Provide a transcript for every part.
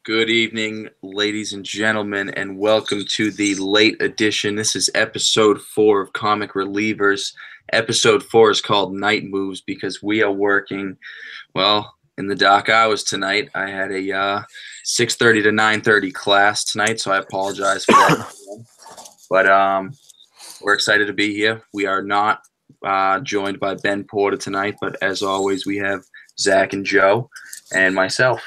Good evening, ladies and gentlemen, and welcome to the late edition. This is episode 4 of Comic Relievers. Episode 4 is called Night Moves because we are working, in the dark hours tonight. I had a 6:30 to 9:30 class tonight, so I apologize for that. But we're excited to be here. We are not joined by Ben Porter tonight, but as always, we have Zach and Joe and myself.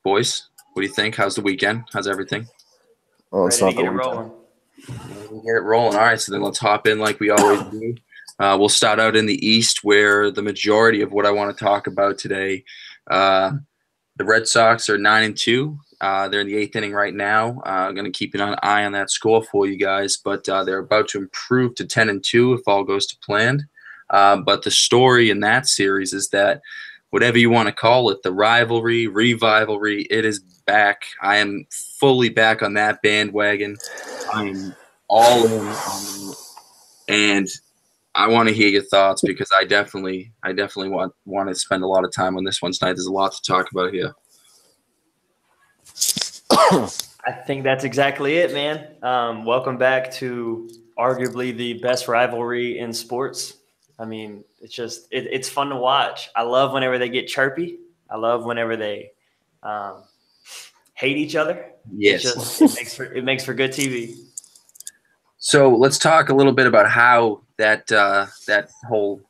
Boys, what do you think? How's the weekend? How's everything? Well, it's Ready not to the get it weekend. rolling. We'll get it rolling. All right, so then let's hop in like we always do. We'll start out in the East, where the majority of what I want to talk about today. The Red Sox are 9-2. They're in the 8th inning right now. I'm going to keep an eye on that score for you guys, but they're about to improve to 10-2 if all goes to plan. But the story in that series is that whatever you want to call it, the rivalry, revivalry, it is back. I am fully back on that bandwagon. I am all in on it. And I want to hear your thoughts because I definitely want to spend a lot of time on this one tonight. There's a lot to talk about here. I think that's exactly it, man. Welcome back to arguably the best rivalry in sports. I mean, it's fun to watch. I love whenever they get chirpy. I love whenever they hate each other. Yes. It makes for good TV. So let's talk a little bit about how that whole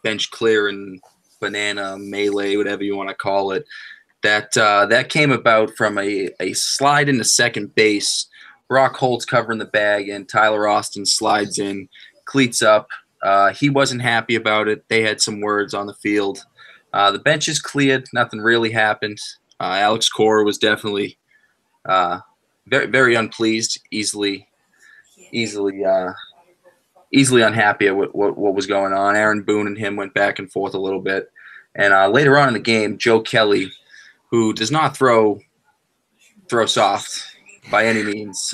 bench clear and banana melee, whatever you want to call it, that came about from a slide into second base. Brock Holt's covering the bag, and Tyler Austin slides in, cleats up. He wasn't happy about it. They had some words on the field. The bench is cleared. Nothing really happened. Alex Cora was definitely very, very unpleased, easily unhappy at what was going on. Aaron Boone and him went back and forth a little bit. And later on in the game, Joe Kelly, who does not throw soft by any means,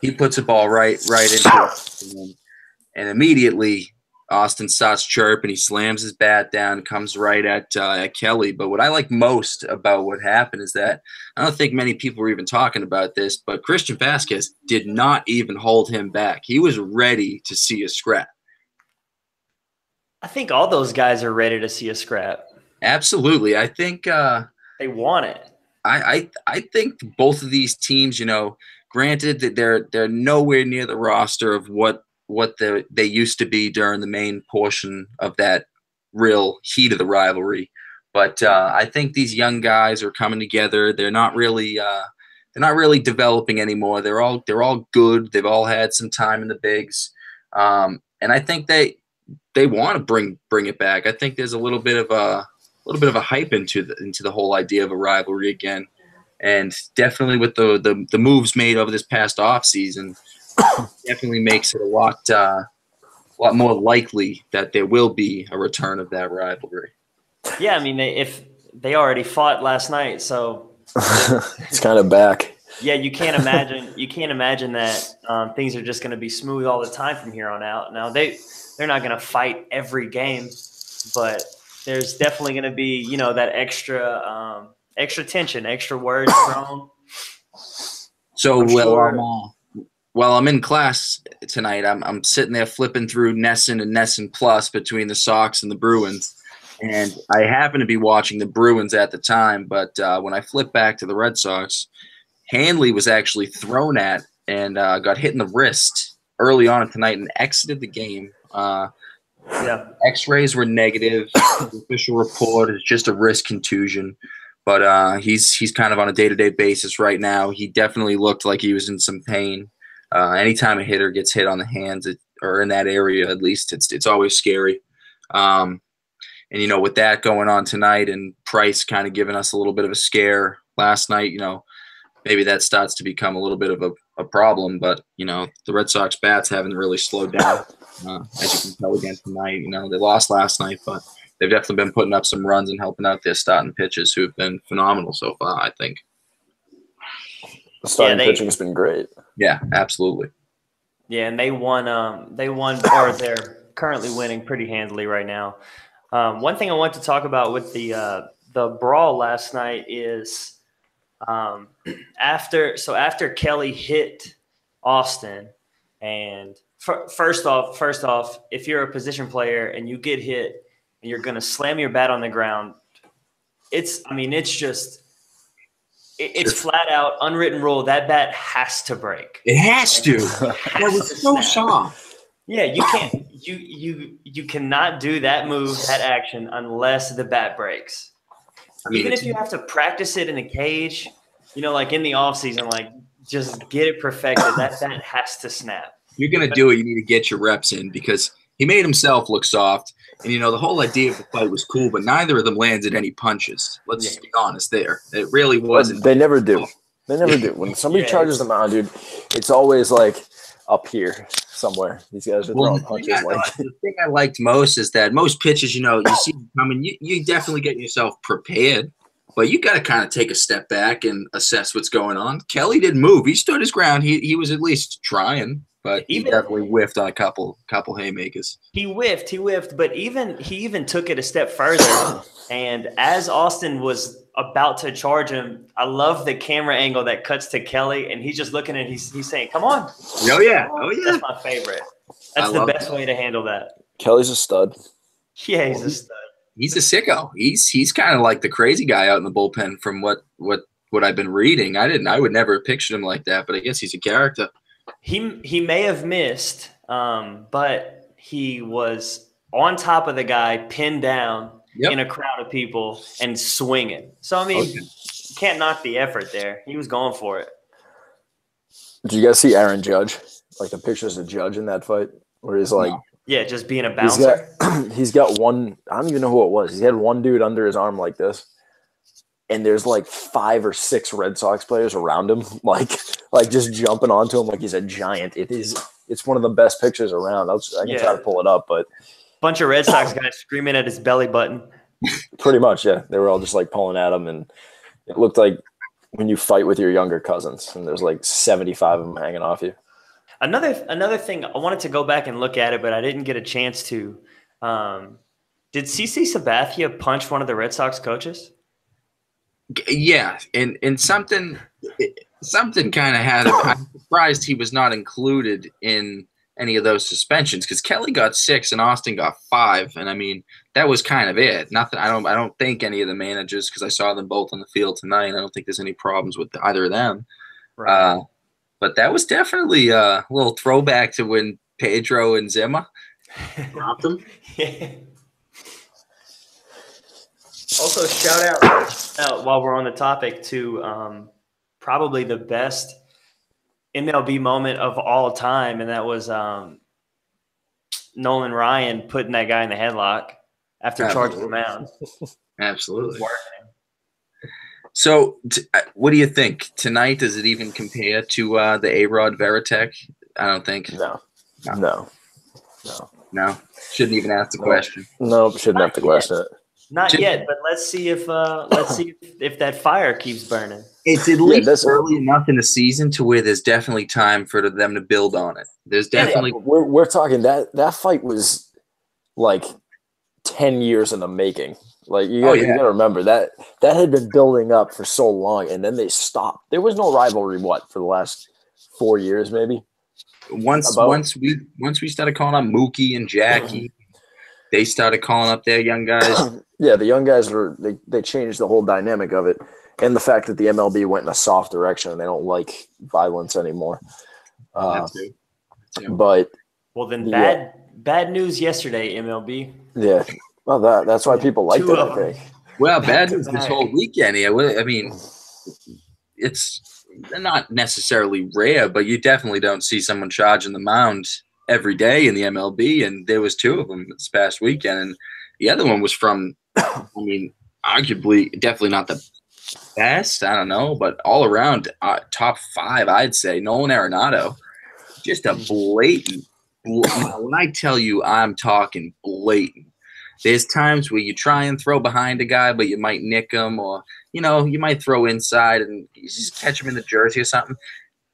he puts a ball right into it. And immediately Austin starts chirping. He slams his bat down, comes right at Kelly. But what I like most about what happened is that I don't think many people were even talking about this, but Christian Vasquez did not even hold him back. He was ready to see a scrap. I think all those guys are ready to see a scrap. Absolutely. I think they want it. I think both of these teams, granted that they're nowhere near the roster of what they used to be during the main portion of that real heat of the rivalry. But I think these young guys are coming together. They're not really developing anymore. They're all good. They've all had some time in the bigs, and I think they want to bring it back. I think there's a little bit of a hype into the whole idea of a rivalry again, and definitely with the moves made over this past off season. Definitely makes it a lot more likely that there will be a return of that rivalry. Yeah, I mean, if they already fought last night, so it's kind of back. Yeah, you can't imagine that things are just going to be smooth all the time from here on out. Now they're not going to fight every game, but there's definitely going to be that extra tension, extra words thrown. So while I'm in class tonight, I'm sitting there flipping through Nesson and Nesson Plus between the Sox and the Bruins, and I happen to be watching the Bruins at the time. But when I flip back to the Red Sox, Hanley was actually thrown at and got hit in the wrist early on tonight and exited the game. X-rays were negative. The official report is just a wrist contusion. But he's kind of on a day-to-day basis right now. He definitely looked like he was in some pain. Anytime a hitter gets hit on the hands or in that area, at least it's always scary. And with that going on tonight and Price kind of giving us a little bit of a scare last night, maybe that starts to become a little bit of a problem. But the Red Sox bats haven't really slowed down, as you can tell again tonight. They lost last night, but they've definitely been putting up some runs and helping out their starting pitchers, who have been phenomenal so far, I think. The starting pitching has been great. Yeah, absolutely. Yeah, and they won, or they're currently winning pretty handily right now. One thing I want to talk about with the the brawl last night is after Kelly hit Austin, and first off, if you're a position player and you get hit and you're going to slam your bat on the ground, it's flat out unwritten rule that bat has to break. It has to. That was so soft. Yeah, you can't. You cannot do that move, that action, unless the bat breaks. I mean, even if you have to practice it in a cage, like in the off season, like just get it perfected. That has to snap. If you're gonna do it, you need to get your reps in because he made himself look soft. And the whole idea of the fight was cool, but neither of them landed any punches. Let's be honest there. It really wasn't. They never do. They never do. When somebody charges them out, dude, it's always like up here somewhere. These guys are throwing punches. The thing I liked most is that most pitches, you see them coming, you definitely get yourself prepared, but you got to kind of take a step back and assess what's going on. Kelly didn't move. He stood his ground. He was at least trying. But he definitely whiffed on a couple haymakers. He whiffed, but he even took it a step further. And as Austin was about to charge him, I love the camera angle that cuts to Kelly, and he's just looking at he's saying, "Come on!" Oh yeah, That's my favorite. That's the best way to handle that. Kelly's a stud. Yeah, he's a stud. He's a sicko. He's kind of like the crazy guy out in the bullpen from what I've been reading. I would never have pictured him like that, but I guess he's a character. He may have missed, but he was on top of the guy, pinned down in a crowd of people and swinging. So, I mean, you can't knock the effort there. He was going for it. Did you guys see Aaron Judge? Like the pictures of Judge in that fight where he's like – yeah, just being a bouncer. He's got one – I don't even know who it was. He had one dude under his arm like this. And there's like 5 or 6 Red Sox players around him, like just jumping onto him like he's a giant. It's one of the best pictures around. I can try to pull it up, but bunch of Red Sox guys screaming at his belly button. Pretty much, yeah. They were all just like pulling at him, and it looked like when you fight with your younger cousins, and there's like 75 of them hanging off you. Another thing, I wanted to go back and look at it, but I didn't get a chance to. Did CC Sabathia punch one of the Red Sox coaches? Yeah, and something kind of had him. I'm surprised he was not included in any of those suspensions because Kelly got 6 and Austin got 5, and I mean that was kind of it. Nothing. I don't think any of the managers, because I saw them both on the field tonight. I don't think there's any problems with either of them. Right. But that was definitely a little throwback to when Pedro and Zimmer dropped them. Yeah. Also, shout out while we're on the topic to probably the best MLB moment of all time, and that was Nolan Ryan putting that guy in the headlock after charging him out. Absolutely. So, what do you think tonight? Does it even compare to the A-Rod Veritek? I don't think. No. Shouldn't even ask the question. No, shouldn't have to question it. Not yet, but let's see if that fire keeps burning. It's at least early enough in the season to where there's definitely time for them to build on it. There's definitely we're talking that fight was like 10 years in the making. Like you gotta remember that had been building up for so long, and then they stopped. There was no rivalry for the last 4 years, maybe. Once we started calling up Mookie and Jackie, they started calling up their young guys. Yeah, the young guys they changed the whole dynamic of it, and the fact that the MLB went in a soft direction and they don't like violence anymore. But then bad news yesterday, MLB. Yeah, well that's why people liked it. I think. Well, bad news this whole weekend. Yeah, I mean, it's not necessarily rare, but you definitely don't see someone charging the mound every day in the MLB, and there was 2 of them this past weekend, and the other one was from, I mean, arguably, definitely not the best, I don't know, but all around top 5, I'd say. Nolan Arenado, just a blatant. When I tell you I'm talking blatant, there's times where you try and throw behind a guy, but you might nick him, or, you might throw inside and you just catch him in the jersey or something.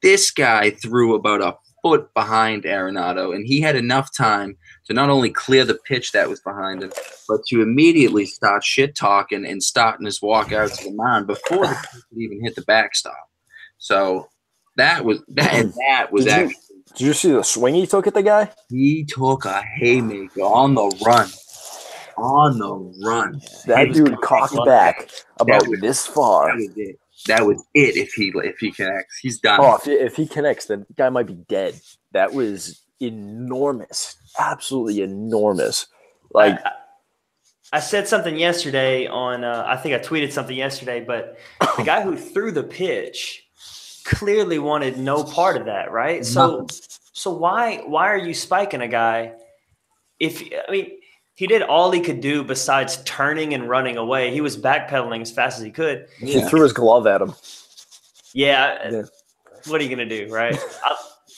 This guy threw about a foot behind Arenado, and he had enough time to not only clear the pitch that was behind him, but to immediately start shit talking and starting his walk out to the mound before the pitch could even hit the backstop. So that was actually. Did you see the swing he took at the guy? He took a haymaker on the run. On the run. That dude cocked back about this far. That was it. That was it. If he connects, he's done. Oh, if he connects, then the guy might be dead. That was enormous. Absolutely enormous. Like I said something yesterday on I think I tweeted something yesterday, but the guy who threw the pitch clearly wanted no part of that, right? So why are you spiking a guy he did all he could do besides turning and running away. He was backpedaling as fast as he could. He threw his glove at him. Yeah. What are you gonna do, right?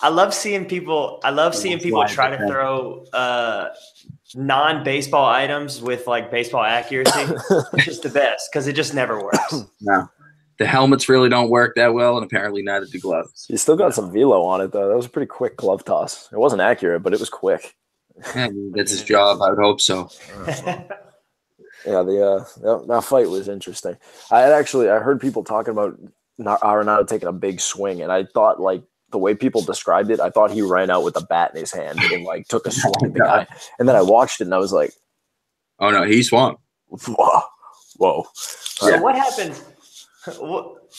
I love seeing people. I love seeing people try to throw non-baseball items with like baseball accuracy. It's just the best because it just never works. No, the helmets really don't work that well, and apparently neither do gloves. He still got some velo on it though. That was a pretty quick glove toss. It wasn't accurate, but it was quick. Yeah, that's his job. I would hope so. Yeah, that fight was interesting. I heard people talking about Arenado taking a big swing, and I thought like the way people described it, I thought he ran out with a bat in his hand and like took a swing at the guy. And then I watched it and I was like, "Oh no, he swung." Whoa. So what happens?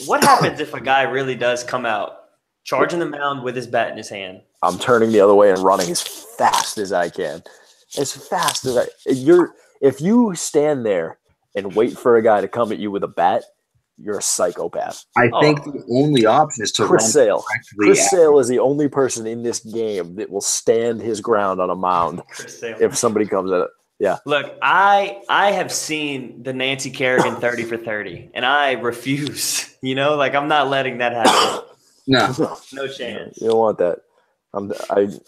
What happens if a guy really does come out charging the mound with his bat in his hand? I'm turning the other way and running as fast as I can. As fast as if you stand there and wait for a guy to come at you with a bat, you're a psychopath. I think the only option is to Chris Sale. Chris Sale is the only person in this game that will stand his ground on a mound if somebody comes at it. Yeah. Look, I have seen the Nancy Kerrigan 30 for 30, and I refuse. I'm not letting that happen. No chance. You don't want that.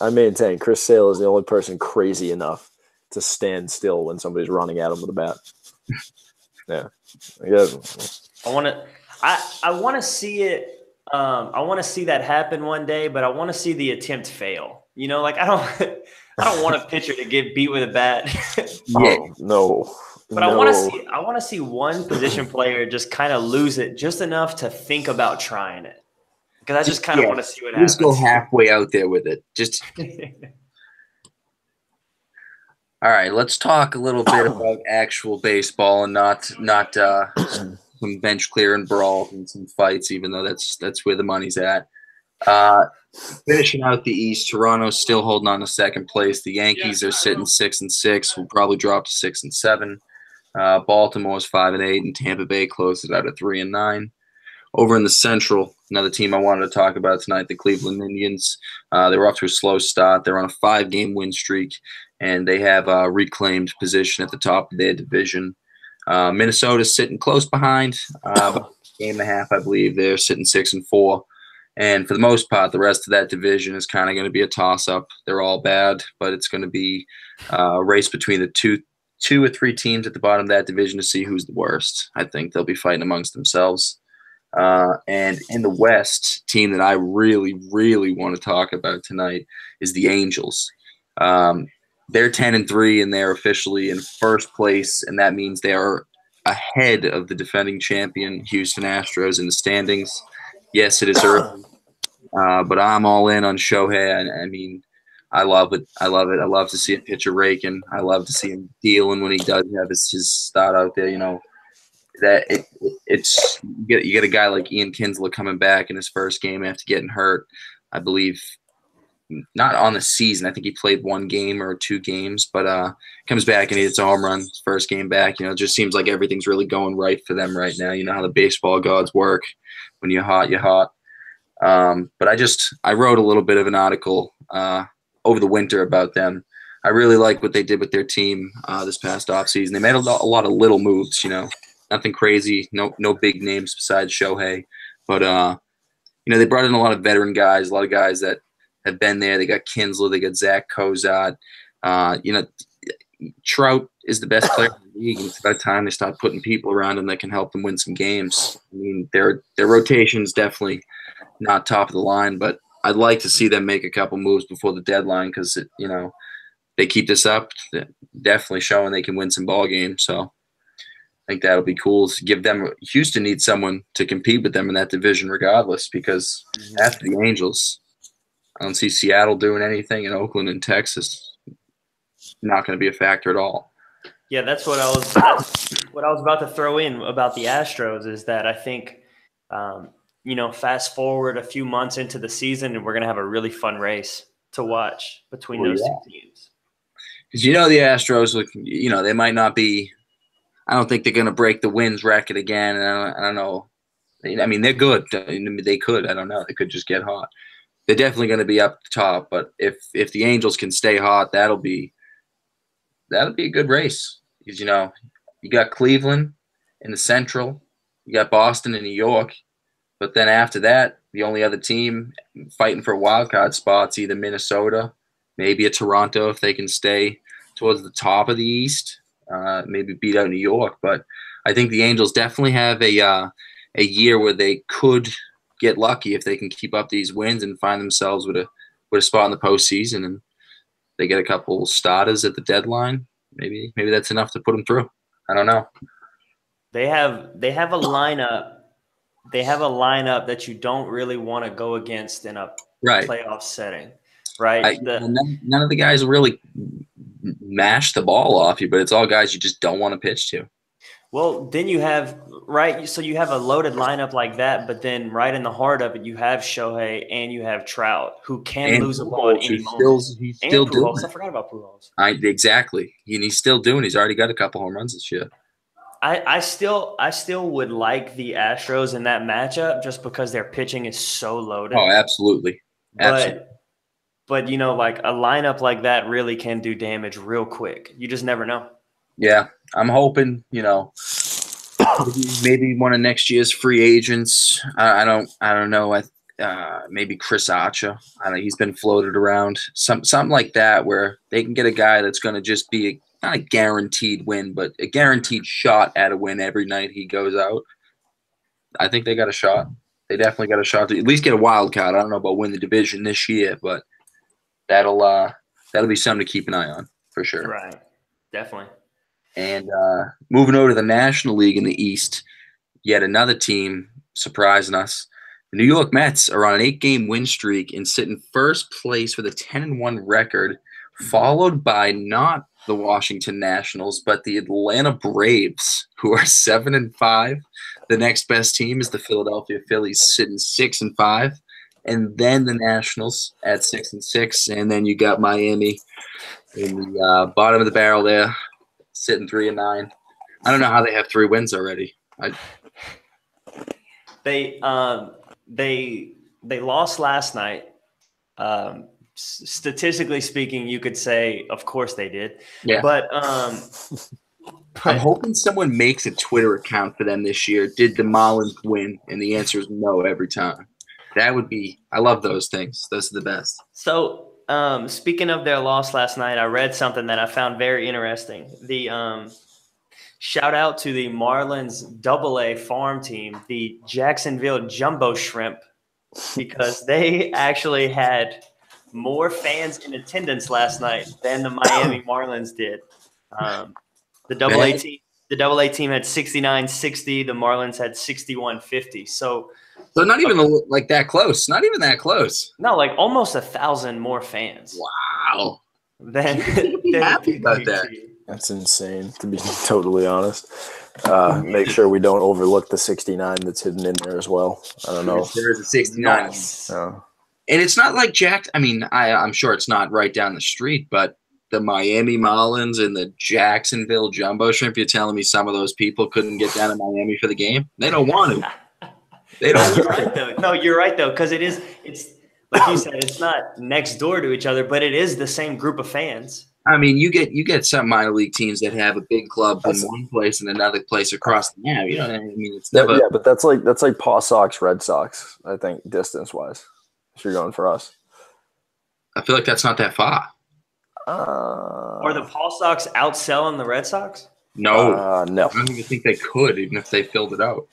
I maintain Chris Sale is the only person crazy enough to stand still when somebody's running at him with a bat. Yeah. I want to see it. I want to see that happen one day, but I want to see the attempt fail. I don't want a pitcher to get beat with a bat. No. But I want to see one position player just kind of lose it just enough to think about trying it. Because I just kind of want to see what happens. Just go halfway out there with it. Just all right. Let's talk a little bit about actual baseball and not some bench clearing brawls and some fights. Even though that's where the money's at. Finishing out the East, Toronto's still holding on to second place. The Yankees are sitting 6-6. Will probably drop to 6-7. Baltimore's 5-8, and Tampa Bay closes out at 3-9. Over in the Central, another team I wanted to talk about tonight, the Cleveland Indians. They were off to a slow start. They're on a 5-game win streak, and they have a reclaimed position at the top of their division. Minnesota's sitting close behind, game and a half, I believe. They're sitting 6-4. And for the most part, the rest of that division is kind of going to be a toss-up. They're all bad, but it's going to be a race between the two or three teams at the bottom of that division to see who's the worst. I think they'll be fighting amongst themselves. And in the West, team that I really, really want to talk about tonight is the Angels. They're 10-3, and they're officially in first place, and that means they are ahead of the defending champion Houston Astros in the standings. Yes, it is early, but I'm all in on Shohei. I mean, I love it. I love it. I love to see a pitcher raking. I love to see him dealing when he does have his start out there. That it's you get a guy like Ian Kinsler coming back in his first game after getting hurt. I believe not on the season. I think he played one game or two games, but comes back and he hits a home run his first game back. It just seems like everything's really going right for them right now. You know how the baseball gods work. When you're hot, you're hot. But I wrote a little bit of an article over the winter about them. I really like what they did with their team this past offseason. They made a lot of little moves, nothing crazy, no big names besides Shohei. But, they brought in a lot of veteran guys, a lot of guys that have been there. They got Kinsler, they got Zach Cozart. Trout is the best player in the league. It's about time they start putting people around him that can help them win some games. I mean, their rotation is definitely not top of the line, but I'd like to see them make a couple moves before the deadline because, they keep this up, definitely showing they can win some ball games. So I think that'll be cool to give them. Houston needs someone to compete with them in that division regardless, because after the Angels, I don't see Seattle doing anything, and Oakland and Texas not going to be a factor at all. Yeah, that's what I was about to throw in about the Astros, is that I think, fast forward a few months into the season, and we're going to have a really fun race to watch between those two teams. Because the Astros, they might not be. I don't think they're going to break the wins record again. And I don't know. I mean, they're good. They could. I don't know. They could just get hot. They're definitely going to be up the top. But if the Angels can stay hot, that'll be a good race. Because you got Cleveland in the Central, you got Boston and New York, but then after that, the only other team fighting for wild card spots, either Minnesota, maybe a Toronto if they can stay towards the top of the East, maybe beat out New York. But I think the Angels definitely have a year where they could get lucky if they can keep up these wins and find themselves with a spot in the postseason, and they get a couple starters at the deadline. Maybe that's enough to put them through. I don't know. They have a lineup. They have a lineup that you don't really want to go against in a playoff setting, right? None of the guys really mash the ball off you, but it's all guys you just don't want to pitch to. Well, then you have so you have a loaded lineup like that, but then right in the heart of it, you have Shohei and you have Trout, who can lose a ball at any moment. He's still doing it. I forgot about Pujols. Exactly. And he's still doing. He's already got a couple home runs this year. I still would like the Astros in that matchup just because their pitching is so loaded. Oh, absolutely. But a lineup like that really can do damage real quick. You just never know. Yeah, I'm hoping, maybe one of next year's free agents. I don't know. Maybe Chris Archer. I don't know. He's been floated around. Something like that, where they can get a guy that's going to just be not a guaranteed win, but a guaranteed shot at a win every night he goes out. I think they got a shot. They definitely got a shot to at least get a wild card. I don't know about win the division this year, but that'll be something to keep an eye on for sure. Right, definitely. And moving over to the National League in the East, yet another team surprising us. The New York Mets are on an 8-game win streak and sit in first place with a 10-1 record, followed by not the Washington Nationals, but the Atlanta Braves, who are 7-5. The next best team is the Philadelphia Phillies, sitting 6-5. And then the Nationals at 6-6. And then you got Miami in the bottom of the barrel there, sitting 3-9. I don't know how they have 3 wins already. They lost last night. Statistically speaking, you could say, of course they did. Yeah. But I'm hoping someone makes a Twitter account for them this year. Did the Marlins win? And the answer is no every time. That would be – I love those things. Those are the best. So speaking of their loss last night, I read something that I found very interesting. The shout out to the Marlins AA farm team, the Jacksonville Jumbo Shrimp, because they actually had more fans in attendance last night than the Miami Marlins did. The AA team had 6,960. The Marlins had 6,150. So not even like that close. Not even that close. No, like almost 1,000 more fans. Wow. Then happy about that. That's insane, to be totally honest. Make sure we don't overlook the 69 that's hidden in there as well. I don't know. There is a 69. Nice. And it's not like I'm sure it's not right down the street, but the Miami Marlins and the Jacksonville Jumbo Shrimp, you're telling me some of those people couldn't get down to Miami for the game? They don't want to. They don't. You're right, though. No, you're right, though, because it's like you said, it's not next door to each other, but it is the same group of fans. I mean, you get some minor league teams that have a big club in one place and another place across the map. You know what I mean? It's never. Yeah, but that's like Paw Sox, Red Sox. I think distance wise, if you're going for us. I feel like that's not that far. Are the Paw Sox outselling the Red Sox? No, no. I don't even think they could, even if they filled it out.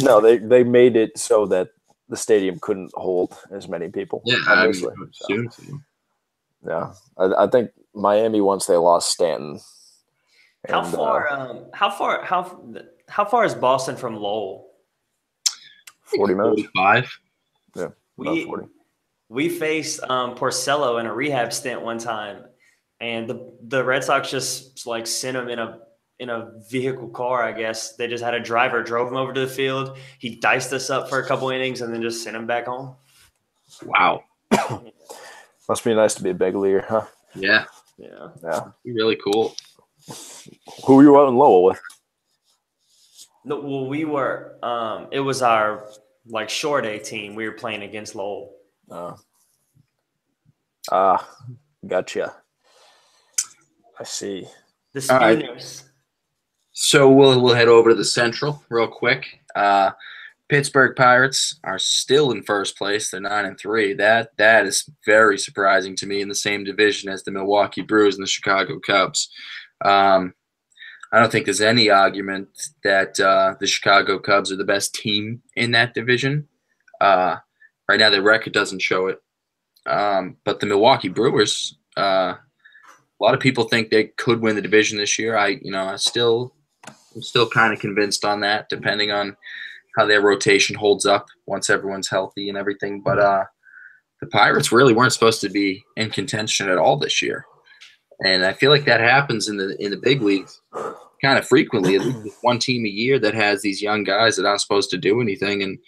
No, they made it so that the stadium couldn't hold as many people. Yeah, obviously. Yeah, I think Miami once they lost Stanton. How And, far is Boston from Lowell? 40 minutes. 45. Yeah, about 40. We faced Porcello in a rehab stint one time, and the Red Sox just like sent him in a vehicle car. I guess they just had a driver drove him over to the field. He diced us up for a couple innings and then just sent him back home. Wow. Must be nice to be a big leaguer, huh? Yeah. Yeah. Really cool. Who were you out in Lowell with? No, well, we were. It was our like short A team. We were playing against Lowell. Gotcha. I see. The Schooners. Right. So we'll head over to the Central real quick. Pittsburgh Pirates are still in first place. They're 9-3. That is very surprising to me, in the same division as the Milwaukee Brewers and the Chicago Cubs. I don't think there's any argument that the Chicago Cubs are the best team in that division. Right now, their record doesn't show it. But the Milwaukee Brewers, a lot of people think they could win the division this year. I'm still kind of convinced on that, depending on how their rotation holds up once everyone's healthy and everything. But the Pirates really weren't supposed to be in contention at all this year, and I feel like that happens in the big leagues kind of frequently. At least one team a year that has these young guys that aren't supposed to do anything, and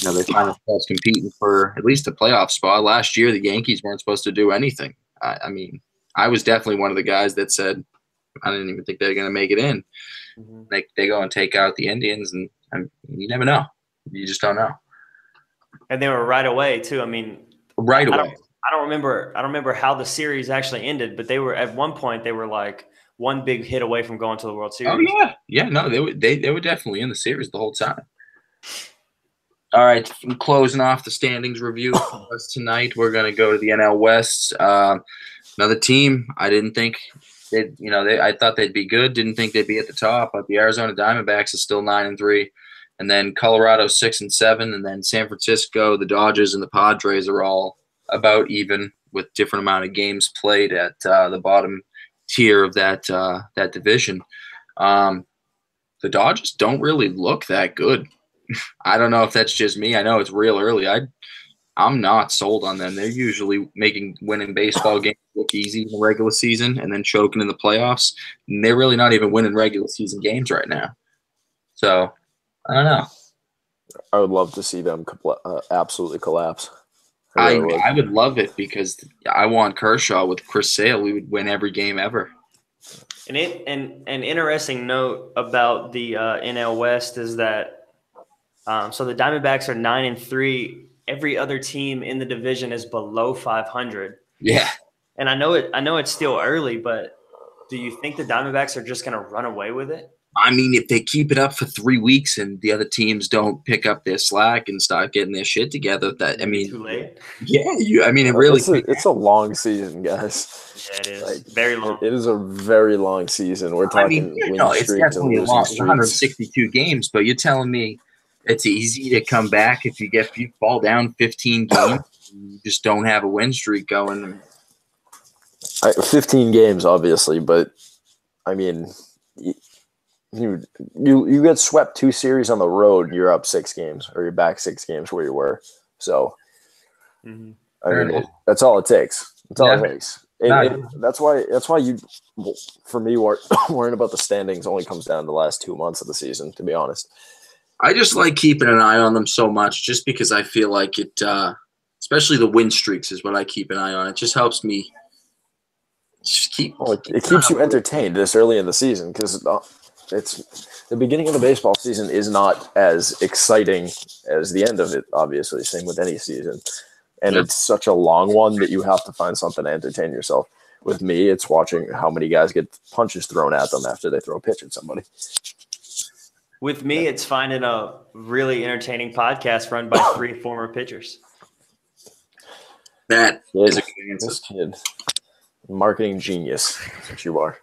they find themselves competing for at least a playoff spot. Last year, the Yankees weren't supposed to do anything. I mean, I was definitely one of the guys that said I didn't even think they were going to make it in. Mm-hmm. They go and take out the Indians, and you never know. You just don't know. And they were right away too. I mean, right away. I don't remember how the series actually ended, but they were at one point they were like one big hit away from going to the World Series. Oh yeah. No, they were definitely in the series the whole time. All right, from closing off the standings review for us tonight, we're going to go to the NL West. Another team I didn't think I thought they'd be good. Didn't think they'd be at the top, but the Arizona Diamondbacks is still 9-3, and then Colorado 6-7, and then San Francisco, the Dodgers, and the Padres are all about even with different amount of games played at the bottom tier of that division. The Dodgers don't really look that good. I don't know if that's just me. I know it's real early. I'm not sold on them. They're usually making winning baseball games look easy in the regular season and then choking in the playoffs. And they're really not even winning regular season games right now. So, I don't know. I would love to see them absolutely collapse. I would love it because I want Kershaw with Chris Sale. We would win every game ever. And an interesting note about the NL West is that so the Diamondbacks are 9-3. Every other team in the division is below 500. Yeah. And I know it's still early, but do you think the Diamondbacks are just going to run away with it? I mean, if they keep it up for 3 weeks and the other teams don't pick up their slack and start getting their shit together, too late. Yeah, it really. It's a long season, guys. Yeah, it is very long. It is a very long season. We're talking it's definitely a long 162 games, but you're telling me it's easy to come back if you fall down 15 games, you just don't have a win streak going. 15 games, obviously, but I mean, you get swept 2 series on the road, and you're up 6 games, or you're back 6 games where you were. So, I mean, that's all it takes. That's all it takes. That's why you, for me, worrying about the standings only comes down to the last 2 months of the season, to be honest. I just like keeping an eye on them so much just because I feel like it, especially the win streaks is what I keep an eye on. It just helps me just keep. It keeps you entertained this early in the season because it's the beginning of the baseball season is not as exciting as the end of it, obviously. Same with any season. And it's such a long one that you have to find something to entertain yourself. With me, it's watching how many guys get punches thrown at them after they throw a pitch at somebody. With me, it's finding a really entertaining podcast run by 3 former pitchers. That is a good answer. This kid, marketing genius. That's what you are.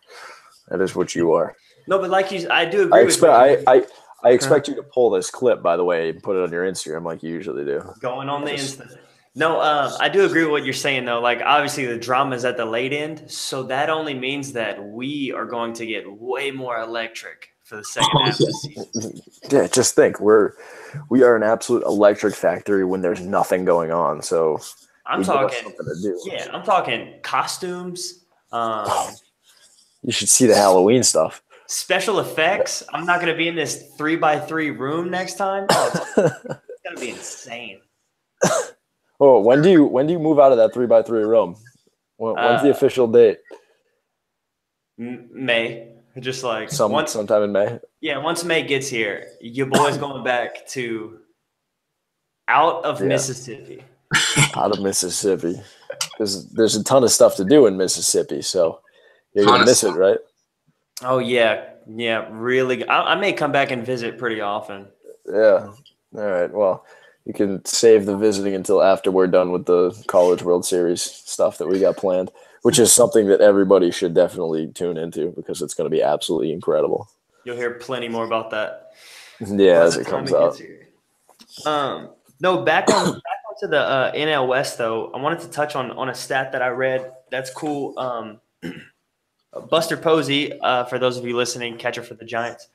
That is what you are. No, but I do agree with you. I expect you to pull this clip, by the way, and put it on your Instagram like you usually do. Going on the Insta. No, I do agree with what you're saying, though. Like, obviously, the drama is at the late end, so that only means that we are going to get way more electric for the second half of the season. Yeah, just think we are an absolute electric factory when there's nothing going on. So I'm we give us talking, something to do. yeah, I'm talking costumes, You should see the Halloween stuff. special effects. I'm not going to be in this 3x3 room next time. Oh, it's going to be insane. Oh, when do you move out of that 3x3 room? When's the official date? May. Just like Sometime in May. Yeah, once May gets here, your boy's going back to out of Mississippi. Out of Mississippi. Because there's a ton of stuff to do in Mississippi, so you're going to miss it, right? Oh, yeah. Yeah, really. I may come back and visit pretty often. Yeah. All right. Well, you can save the visiting until after we're done with the College World Series stuff that we got planned, which is something that everybody should definitely tune into because it's going to be absolutely incredible. You'll hear plenty more about that. Yeah, as it comes out. No, back onto the NL West, though, I wanted to touch on a stat that I read. That's cool. Buster Posey, for those of you listening, catcher for the Giants.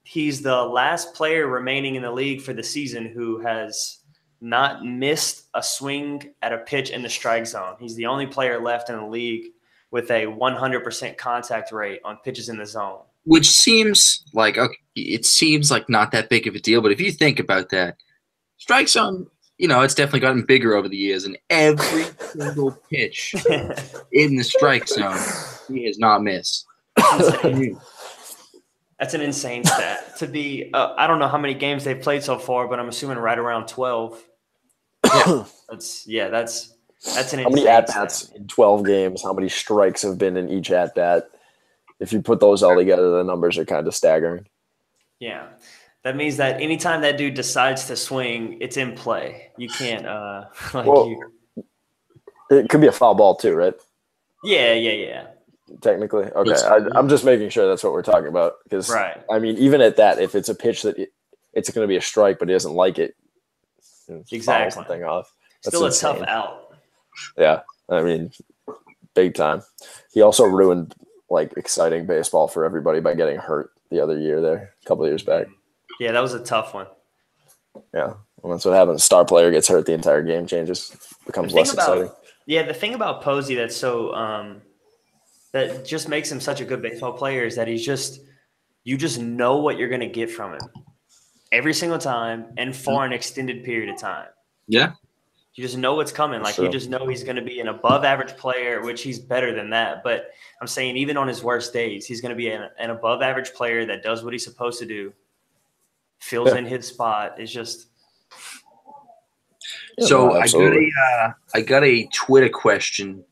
He's the last player remaining in the league for the season who has not missed a swing at a pitch in the strike zone. He's the only player left in the league with a 100% contact rate on pitches in the zone. Which seems like not that big of a deal, but if you think about that, strike zone, it's definitely gotten bigger over the years, and every single pitch in the strike zone, he has not missed. That's an insane stat. To be, I don't know how many games they've played so far, but I'm assuming right around 12. Yeah, that's an insane How many at-bats in 12 games? How many strikes have been in each at-bat? If you put those all together, the numbers are kind of staggering. Yeah. That means that anytime that dude decides to swing, it's in play. You can't it could be a foul ball too, right? Yeah. Technically. Okay. I'm just making sure that's what we're talking about. Because, right. I mean, even at that, if it's a pitch that it's going to be a strike, but he doesn't like it, exactly. Thing off. That's still insane. a tough out. Yeah. I mean, big time. He also ruined, exciting baseball for everybody by getting hurt the other year there, a couple of years back. Yeah, that was a tough one. Yeah. Well, that's what happens. Star player gets hurt, the entire game changes, becomes less exciting. Yeah, the thing about Posey that's so that just makes him such a good baseball player is that you just know what you're going to get from him every single time and for an extended period of time. Yeah. You just know what's coming. You just know he's going to be an above average player, which he's better than that. But I'm saying even on his worst days, he's going to be an above average player that does what he's supposed to do, fills in his spot. It's just. So I got a Twitter question.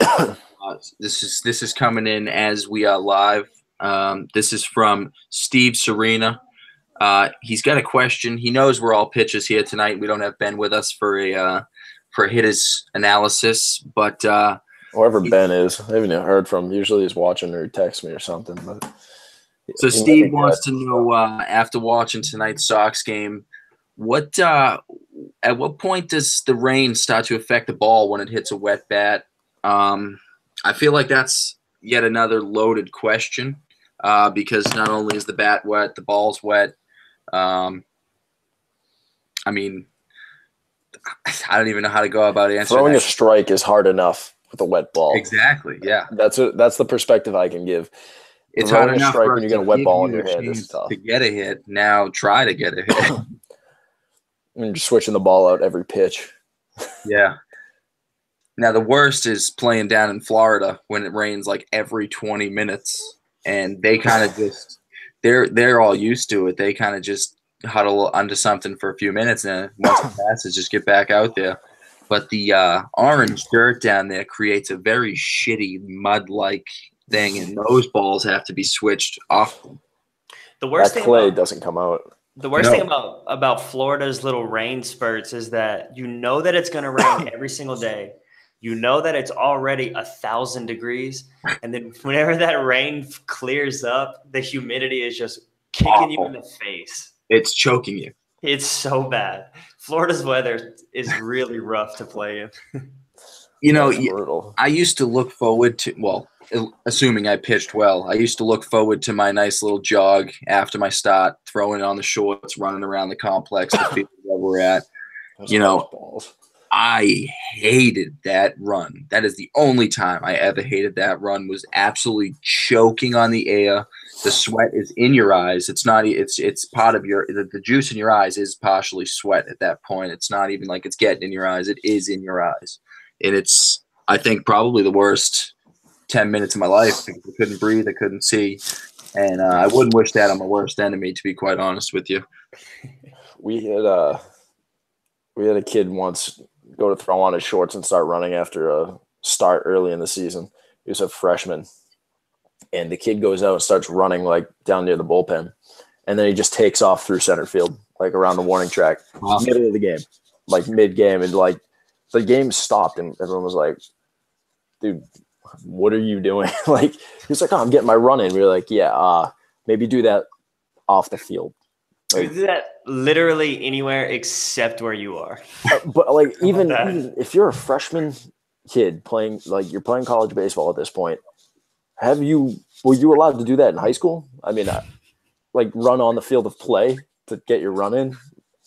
This is coming in as we are live. This is from Steve Serena. He's got a question. He knows we're all pitchers here tonight. We don't have Ben with us for hitters analysis, but whoever Ben is, I haven't heard from him. Usually he's watching or texts me or something. But so Steve wants to know after watching tonight's Sox game, at what point does the rain start to affect the ball when it hits a wet bat? I feel like that's yet another loaded question because not only is the bat wet, the ball's wet. I mean, I don't even know how to go about answering Throwing that. a strike is hard enough with a wet ball. Exactly, yeah. That's the perspective I can give. It's hard enough strike when you get a wet ball in your hand is tough. To get a hit, now try to get a hit. And just switching the ball out every pitch. Yeah. Now the worst is playing down in Florida when it rains every 20 minutes, and they kind of just they're all used to it. They kind of just huddle under something for a few minutes, and once it passes, just get back out there. But the orange dirt down there creates a very shitty mud-like thing, and those balls have to be switched off. The worst thing clay doesn't come out. The worst thing about Florida's little rain spurts is that you know that it's going to rain every single day. You know that it's already 1,000 degrees, and then whenever that rain clears up, the humidity is just kicking you in the face. It's choking you. It's so bad. Florida's weather is really rough to play in. You know, That's brutal. I used to look forward to, well, assuming I pitched well, I used to look forward to my nice little jog after my start, throwing on the shorts, running around the complex, the field where we're at. Those You know, balls. I hated that run. That is the only time I ever hated that run. Was absolutely choking on the air. The sweat is in your eyes. It's not. It's part of your the juice in your eyes is partially sweat at that point. It's not even like it's getting in your eyes. It is in your eyes, and it's I think probably the worst 10 minutes of my life because I couldn't breathe, I couldn't see, and I wouldn't wish that on my worst enemy. To be quite honest with you, We had a kid once go to throw on his shorts and start running after a start early in the season. He was a freshman, and the kid goes out and starts running like down near the bullpen, and then he just takes off through center field, like around the warning track, middle of the game, like mid game, and like the game stopped, and everyone was like, "Dude, what are you doing?" Like he was like, "Oh, I'm getting my run in." We were like, "Yeah, maybe do that off the field." You do that literally anywhere except where you are. But like even if you're a freshman kid playing, like you're playing college baseball at this point, were you allowed to do that in high school? I mean, like run on the field of play to get your run in.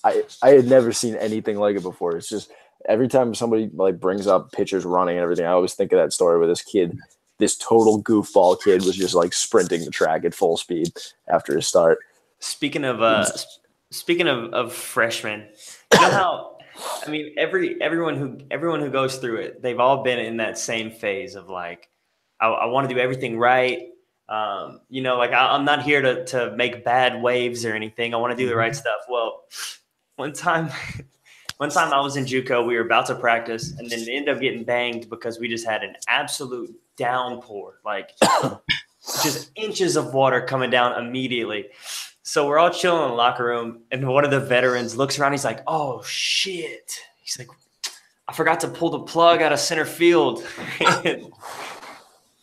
I had never seen anything like it before. It's just every time somebody like brings up pitchers running and everything, I always think of that story where this kid, this total goofball kid, was just like sprinting the track at full speed after his start. Speaking of freshmen, you know how I mean everyone who goes through it, they've all been in that same phase of like I want to do everything right. You know, like I'm not here to make bad waves or anything. I want to do the right stuff. Well, one time I was in JUCO, we were about to practice, and then it ended up getting banged because we just had an absolute downpour, like just inches of water coming down immediately. So we're all chilling in the locker room, and one of the veterans looks around. He's like, "Oh shit!" He's like, "I forgot to pull the plug out of center field." And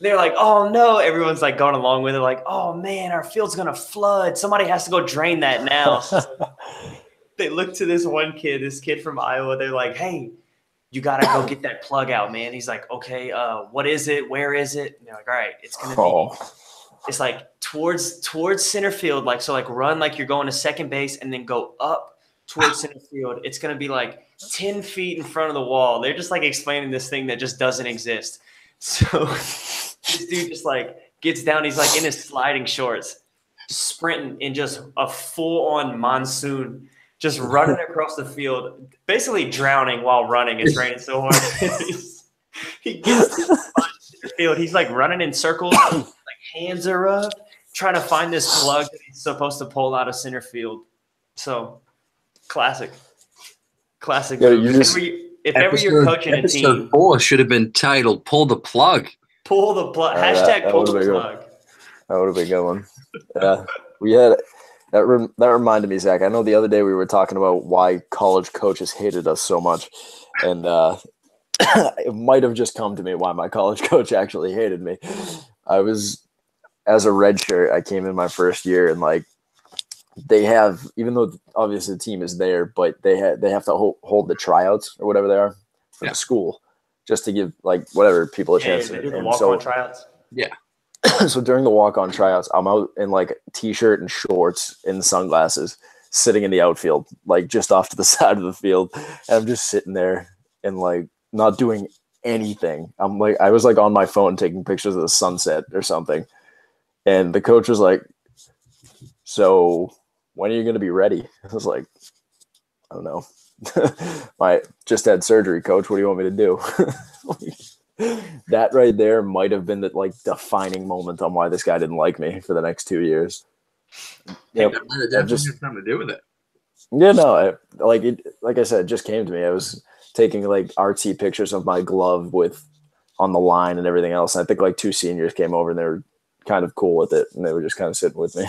they're like, "Oh no!" Everyone's like going along with it, like, "Oh man, our field's gonna flood. Somebody has to go drain that now." They look to this one kid, this kid from Iowa. They're like, "Hey, you gotta go get that plug out, man." He's like, "Okay, what is it? Where is it?" And they're like, "All right, it's gonna be." It's like towards center field, like so, like run like you're going to second base, and then go up towards center field. It's gonna be like 10 feet in front of the wall. They're just like explaining this thing that just doesn't exist. So this dude just like gets down. He's like in his sliding shorts, sprinting in just a full-on monsoon, just running across the field, basically drowning while running. It's raining so hard. He gets to the field. He's like running in circles. Hands are up, trying to find this plug that he's supposed to pull out of center field. So, classic. Yeah, if ever you're coaching a team, episode 4 should have been titled "Pull the Plug." Pull the plug. Hashtag pull the plug. That would have been a good one. Yeah, we had that. That reminded me, Zach. I know the other day we were talking about why college coaches hated us so much, and it might have just come to me why my college coach actually hated me. I was. As a redshirt, I came in my first year, and like they have, even though obviously the team is there, but they have to hold the tryouts or whatever they are for the school, just to give like whatever people a chance. They do the walk-on tryouts. Yeah. So during the walk-on tryouts, I'm out in like t-shirt and shorts and sunglasses, sitting in the outfield, like just off to the side of the field, and I'm just sitting there and like not doing anything. I was like on my phone taking pictures of the sunset or something. And the coach was like, "So when are you going to be ready?" I was like, "I don't know. I just had surgery, coach. What do you want me to do?" That right there might have been the like defining moment on why this guy didn't like me for the next 2 years. Yeah, that definitely has something to do with it. Yeah, no, like I said, it just came to me. I was taking like artsy pictures of my glove with on the line and everything else. And I think like 2 seniors came over and they were kind of cool with it, and they were just kind of sitting with me.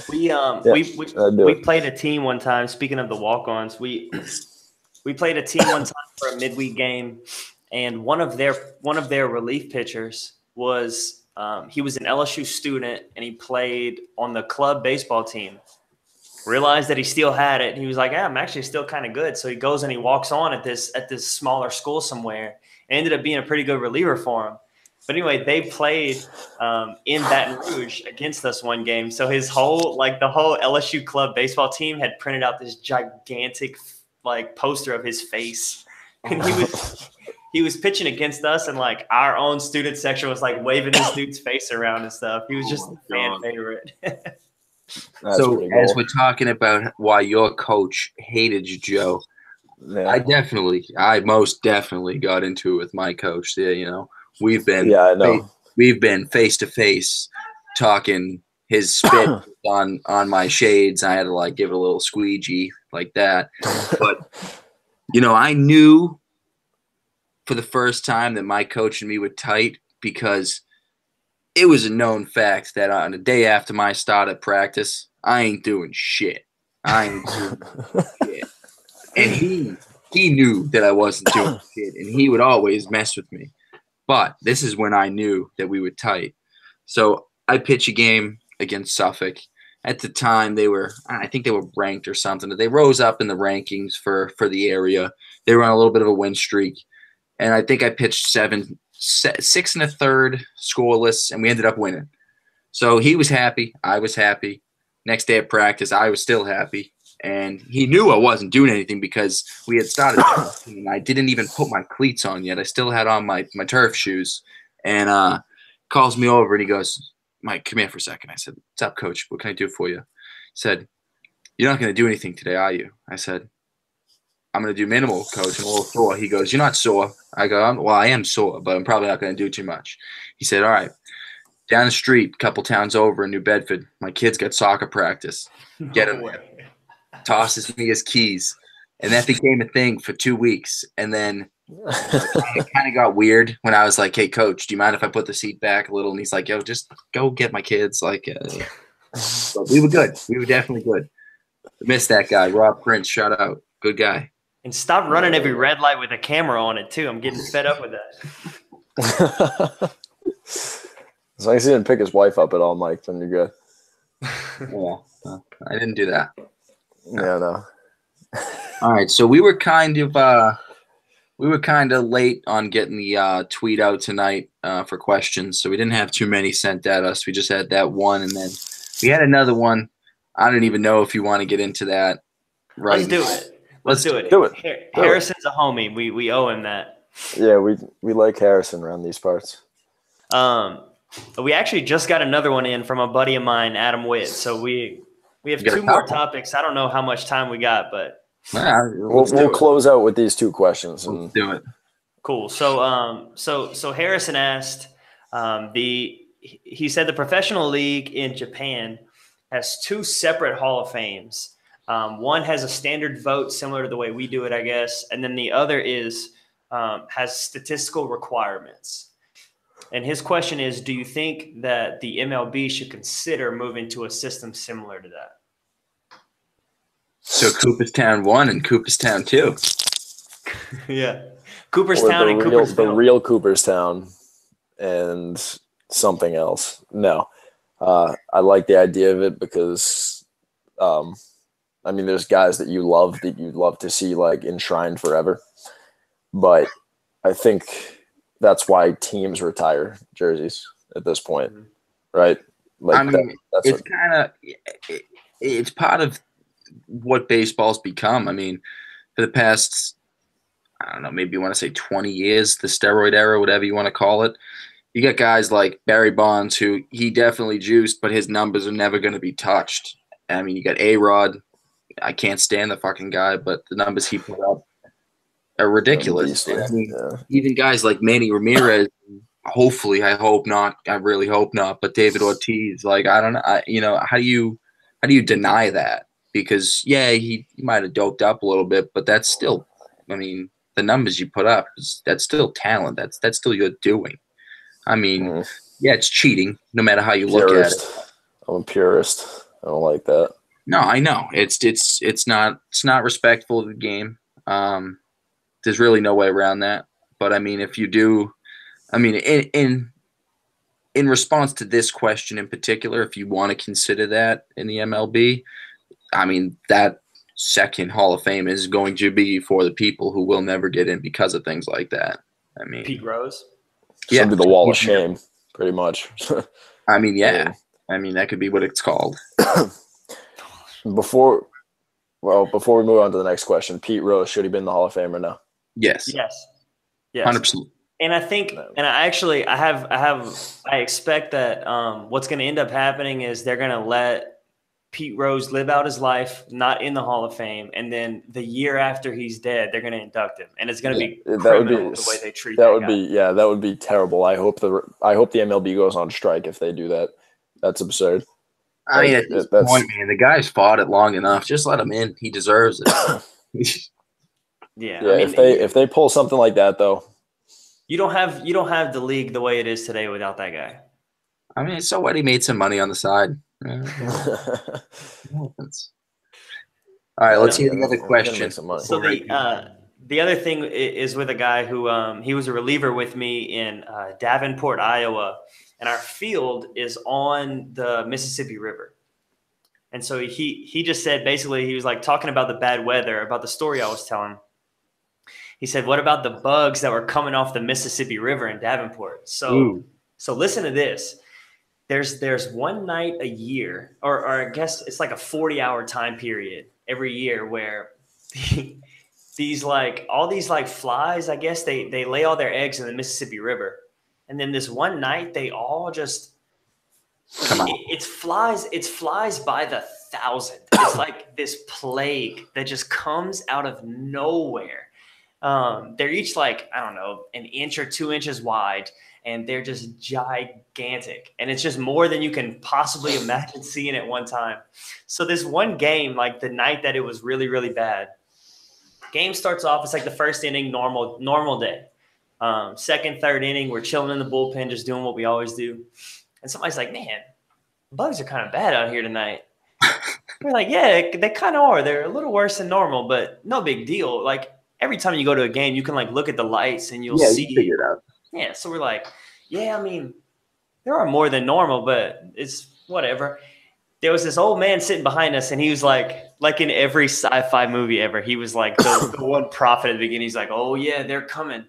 We played a team one time. Speaking of the walk-ons, we played a team one time for a midweek game, and one of their relief pitchers was he was an LSU student, and he played on the club baseball team. realized that he still had it. And he was like, yeah, I'm actually still kind of good. So he goes and he walks on at this smaller school somewhere and ended up being a pretty good reliever for him. But anyway, they played in Baton Rouge against us one game. So his whole, like the whole LSU club baseball team had printed out this gigantic like poster of his face. And he was pitching against us, and like our own student section was like waving this dude's face around and stuff. He was just a fan favorite. So cool. As we're talking about why your coach hated you, Joe, I most definitely got into it with my coach there. You know, we've been face to face talking his spit on my shades. I had to like give it a little squeegee like that. But you know, I knew for the first time that my coach and me were tight because it was a known fact that on the day after my start at practice, I ain't doing shit. And he knew that I wasn't doing shit, and he would always mess with me. But this is when I knew that we were tight. So I pitch a game against Suffolk. At the time, I think they were ranked or something. They rose up in the rankings for the area. They were on a little bit of a win streak. And I think I pitched 6 1/3 scoreless, and we ended up winning. So he was happy. I was happy. Next day at practice, I was still happy. And he knew I wasn't doing anything because we had started and I didn't even put my cleats on yet. I still had on my turf shoes. And calls me over and he goes, Mike, come here for a second. I said, what's up, coach? What can I do for you? He said, you're not going to do anything today, are you? I said, I'm going to do minimal, coach. I'm a little sore. He goes, you're not sore. I go, well, I am sore, but I'm probably not going to do too much. He said, all right. Down the street, a couple towns over in New Bedford, my kid's got soccer practice. Get him there. Tosses me his keys. And that became a thing for 2 weeks. And then it kind of got weird when I was like, hey, coach, do you mind if I put the seat back a little? And he's like, yo, just go get my kids. Like, but we were good. We were definitely good. Missed that guy, Rob Prince. Shout out. Good guy. And stop running every red light with a camera on it, too. I'm getting fed up with that. As long as he didn't pick his wife up at all, Mike, then you're good. Yeah, I didn't do that. Yeah, no. All right, so we were kind of late on getting the tweet out tonight for questions, so we didn't have too many sent at us. We just had that one, and then we had another one. I don't even know if you want to get into that. Right? Let's do it. Let's do it. Do it. Harrison's a homie. We owe him that. Yeah, we like Harrison around these parts. We actually just got another one in from a buddy of mine, Adam Witt. So we have 2 more topics. I don't know how much time we got, but we'll close out with these 2 questions and do it. Cool. So Harrison asked, he said the professional league in Japan has 2 separate Hall of Fames. One has a standard vote similar to the way we do it, I guess, and then the other has statistical requirements. And his question is, do you think that the MLB should consider moving to a system similar to that? So Cooperstown 1 and Cooperstown 2. Yeah. Cooperstown and Cooperstown. The real Cooperstown and something else. No. I like the idea of it because, I mean, there's guys that you'd love to see like enshrined forever. But I think that's why teams retire jerseys at this point, right? Like, I mean, it's part of what baseball's become. I mean, for the past, I don't know, maybe you want to say 20 years, the steroid era, whatever you want to call it. You got guys like Barry Bonds, who he definitely juiced, but his numbers are never going to be touched. I mean, you got A-Rod. I can't stand the fucking guy, but the numbers he put up are ridiculous. I mean, even guys like Manny Ramirez, hopefully, I hope not. I really hope not. But David Ortiz, like, I don't know. How do you deny that? Because, yeah, he might have doped up a little bit, but that's still, I mean, the numbers you put up, that's still talent. That's still your doing. I mean, yeah, it's cheating, no matter how you look at it. I'm a purist. I don't like that. No, I know. It's not respectful of the game. There's really no way around that. But I mean, if you do, I mean, in response to this question in particular, if you want to consider that in the MLB, I mean, that second Hall of Fame is going to be for the people who will never get in because of things like that. I mean, Pete Rose. It's gonna be the wall of shame, pretty much. I mean, yeah. I mean, that could be what it's called. Before we move on to the next question, Pete Rose, should he be in the Hall of Fame or no? Yes. Yes. 100%. And I think, and I expect that what's going to end up happening is they're going to let Pete Rose live out his life, not in the Hall of Fame, and then the year after he's dead, they're going to induct him, and it's going to be criminal the way they treat that guy. That would be terrible. I hope the MLB goes on strike if they do that. That's absurd. I mean, at this point, man, the guy's fought it long enough. Just let him in. He deserves it. Yeah. I mean, if they pull something like that, though, you don't have the league the way it is today without that guy. I mean, so what? He made some money on the side. All right, let's hear the other question. So the other thing is with a guy who he was a reliever with me in Davenport, Iowa, and our field is on the Mississippi River. And so he just said, basically, he was like talking about the bad weather, about the story I was telling. He said, what about the bugs that were coming off the Mississippi River in Davenport? So listen to this. There's one night a year, or I guess it's like a 40-hour time period every year where all these flies, I guess they lay all their eggs in the Mississippi River. And then this one night they all just it's flies by the thousand. It's like this plague that just comes out of nowhere. They're each like, I don't know, an inch or 2 inches wide, and they're just gigantic. And it's just more than you can possibly imagine seeing at one time. So this one game, like the night that it was really, really bad, game starts off, it's like the first inning, normal day. Second, third inning, we're chilling in the bullpen, just doing what we always do. And somebody's like, man, bugs are kind of bad out here tonight. We're like, yeah, they kind of are. They're a little worse than normal, but no big deal. Like, every time you go to a game, you can like look at the lights and you'll see. You figure it out. Yeah, so we're like, yeah, I mean, there are more than normal, but it's whatever. There was this old man sitting behind us, and he was like in every sci-fi movie ever, he was like the one prophet at the beginning. He's like, oh yeah, they're coming.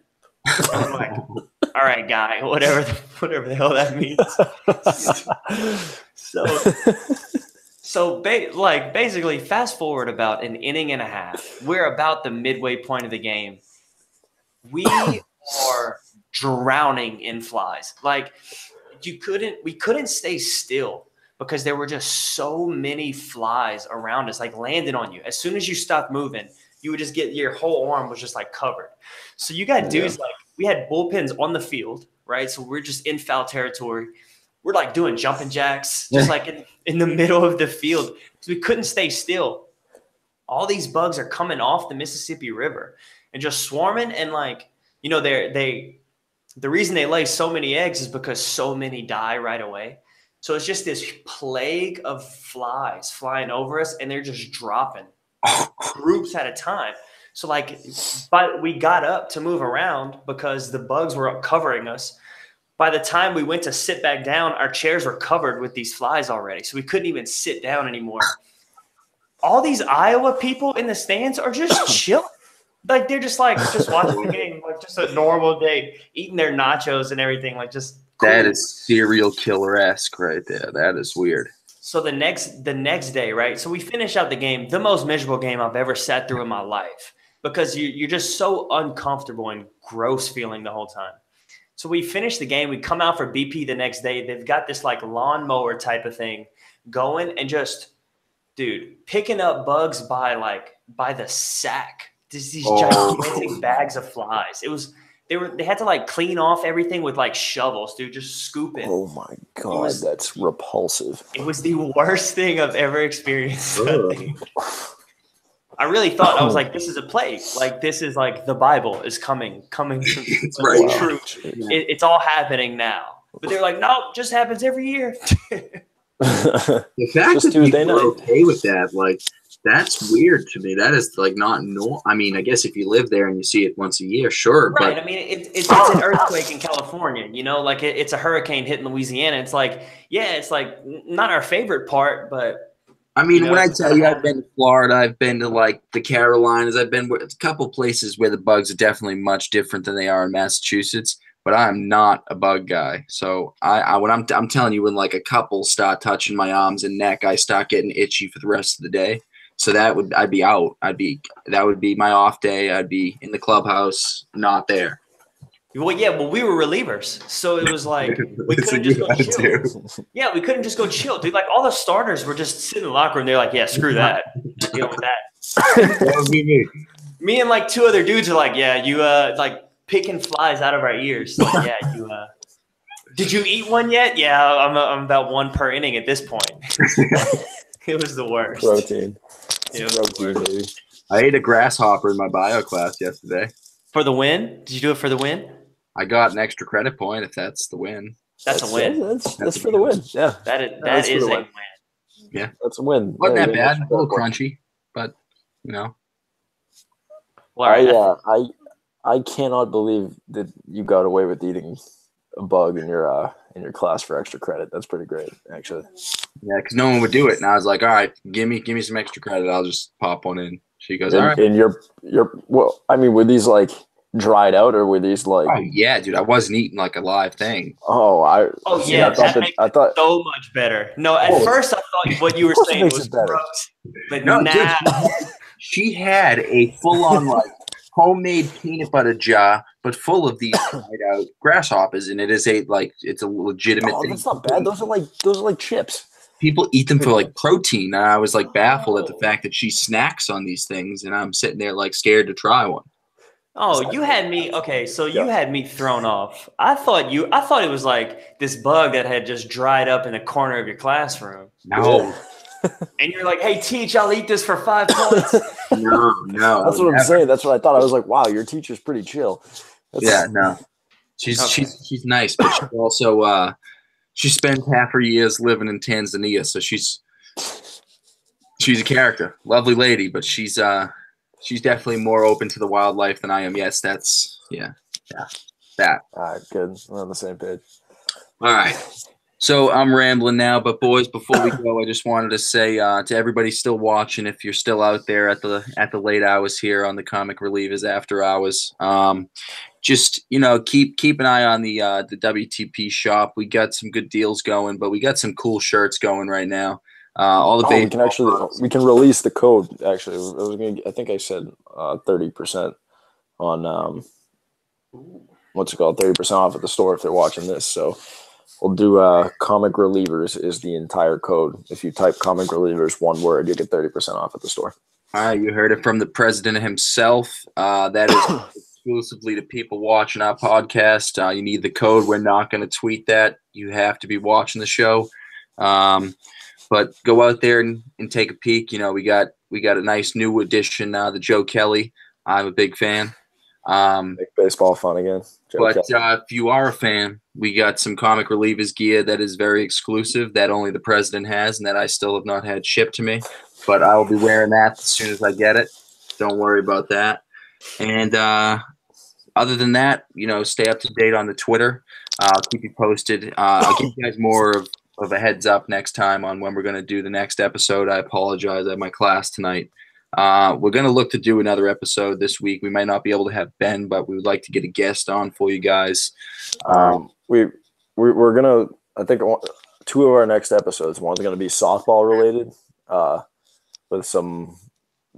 And I'm like, all right, guy, whatever the hell that means. So basically, fast forward about an inning and a half. We're about the midway point of the game. We are drowning in flies. Like we couldn't stay still because there were just so many flies around us, like landing on you. As soon as you stopped moving, you would just get your whole arm was just like covered. So you got dudes like we had bullpens on the field, right? So we're just in foul territory. We're like doing jumping jacks, just like in the middle of the field. So we couldn't stay still. All these bugs are coming off the Mississippi River and just swarming. And like, you know, the reason they lay so many eggs is because so many die right away. So it's just this plague of flies flying over us, and they're just dropping groups at a time. So like, but we got up to move around because the bugs were covering us. By the time we went to sit back down, our chairs were covered with these flies already. So we couldn't even sit down anymore. All these Iowa people in the stands are just chilling. Like they're just watching the game, like just a normal day, eating their nachos and everything. Like just cool. That is serial killer-esque right there. That is weird. So the next day, right? So we finish out the game, the most miserable game I've ever sat through in my life, because you're just so uncomfortable and gross feeling the whole time. So we finish the game. We come out for BP the next day. They've got this like lawnmower type of thing going and just, dude, picking up bugs by the sack. Just these gigantic bags of flies. They had to like clean off everything with like shovels, dude, just scooping. Oh my God, that's repulsive. It was the worst thing I've ever experienced. I really thought, I was like, this is a plague. Like, this is like the Bible is coming it's right. True. It's all happening now. But they're like, no, it just happens every year. The fact that people are okay with that, like, that's weird to me. That is like not normal. I mean, I guess if you live there and you see it once a year, sure. Right. But I mean, it's an earthquake in California, you know, like it's a hurricane hitting Louisiana. It's like, yeah, it's like not our favorite part, but I mean, You know, when I it's tell gotta you I've happen. been to Florida, I've been to like the Carolinas, I've been a couple places where the bugs are definitely much different than they are in Massachusetts. But I'm not a bug guy, so when I'm telling you, when like a couple start touching my arms and neck, I start getting itchy for the rest of the day. So I'd be out. That would be my off day. I'd be in the clubhouse, not there. Well, yeah, well, we were relievers, so it was like we So couldn't just you go had chill. to. Yeah, we couldn't just go chill, dude. Like all the starters were just sitting in the locker room. They're like, "Yeah, screw that, not dealing with that." That would be me. Me and like two other dudes are like, "Yeah, you like picking flies out of our ears." Like, yeah, you. Did you eat one yet? Yeah, I'm about one per inning at this point. It was the worst. Protein. It was the Protein, worst. baby. I ate a grasshopper in my bio class yesterday. For the win? Did you do it for the win? I got an extra credit point if that's the win. That's a win. That's for the win. Yeah. That that's is for the a win. win. Yeah. That's a win. Wasn't Yeah, that you bad? get A little that point. crunchy, but you know. Well, all right. I cannot believe that you got away with eating a bug in your class for extra credit. That's pretty great, actually. Yeah, because no one would do it, and I was like, "All right, give me some extra credit. I'll just pop one in." She goes, "All right." And your well, I mean, were these like dried out or were these like? Oh yeah, dude, I wasn't eating like a live thing. Oh see, yeah, I thought that makes I thought it so much better. No, at first I thought what you were course it saying makes was it better. gross, but No, now dude, she had a full-on like homemade peanut butter jar, but full of these dried out grasshoppers, and it's a legitimate oh, thing. that's not bad. Those are like chips. People eat them for like protein, and I was like baffled at the fact that she snacks on these things, and I'm sitting there like scared to try one. oh, you had me okay. So you Yeah. had me thrown off. I thought it was like this bug that had just dried up in the corner of your classroom, No, and you're like, "Hey, teach, I'll eat this for 5 points." no. That's what I'm saying. That's what I thought. I was like, wow, your teacher's pretty chill. Yeah, no. She's Okay. she's nice, but she also she spent half her years living in Tanzania, so she's a character. Lovely lady, but she's definitely more open to the wildlife than I am. Yes, that. All right, good. We're on the same page. All right. So I'm rambling now, but boys, before we go, I just wanted to say to everybody still watching, if you're still out there at the late hours here on the Comic Relievers After Hours, just keep an eye on the WTP shop. We got some good deals going, but we got some cool shirts going right now. All the we can release the code. Actually, I think I said 30% on what's it called? 30% off at the store if they're watching this. So we'll do Comic Relievers is the entire code. If you type Comic Relievers one word, you get 30% off at the store. All right, you heard it from the president himself. That is exclusively to people watching our podcast. You need the code. We're not going to tweet that. You have to be watching the show. But go out there and take a peek. We got a nice new addition now, the Joe Kelly. I'm a big fan. Make baseball fun again. If you are a fan, we got some Comic Relievers gear that is very exclusive that only the president has and that I still have not had shipped to me. But I will be wearing that as soon as I get it. Don't worry about that. And other than that, stay up to date on the Twitter. I'll keep you posted. I'll give you guys more of a heads up next time on when we're going to do the next episode. I apologize. I have my class tonight. We're going to look to do another episode this week. We might not be able to have Ben, but we would like to get a guest on for you guys. We're going to, I think, 2 of our next episodes. One's going to be softball related with some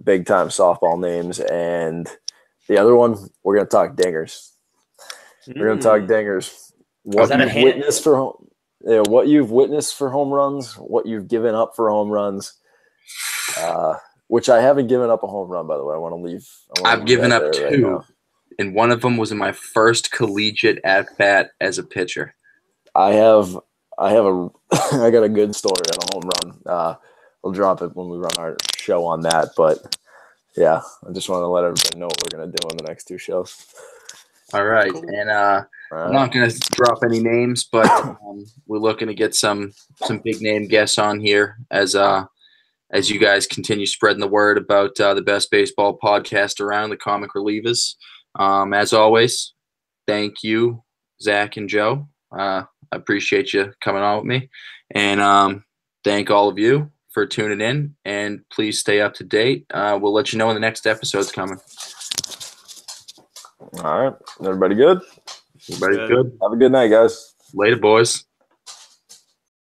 big time softball names. And the other one, we're going to talk dingers. We're going to talk dingers. What you've witnessed for home runs, what you've given up for home runs. Which I haven't given up a home run, by the way. I want to leave. I've given up 2, right, and one of them was in my first collegiate at bat as a pitcher. I got a good story on a home run. We'll drop it when we run our show on that. But yeah, I just want to let everybody know what we're gonna do in the next 2 shows. All right, cool. And I'm not gonna drop any names, but we're looking to get some big name guests on here as you guys continue spreading the word about the best baseball podcast around, the Comic Relievers. As always, thank you, Zach and Joe. I appreciate you coming on with me. And thank all of you for tuning in, and please stay up to date. We'll let you know when the next episode's coming. All right. Everybody good? Everybody good? Have a good night, guys. Later, boys.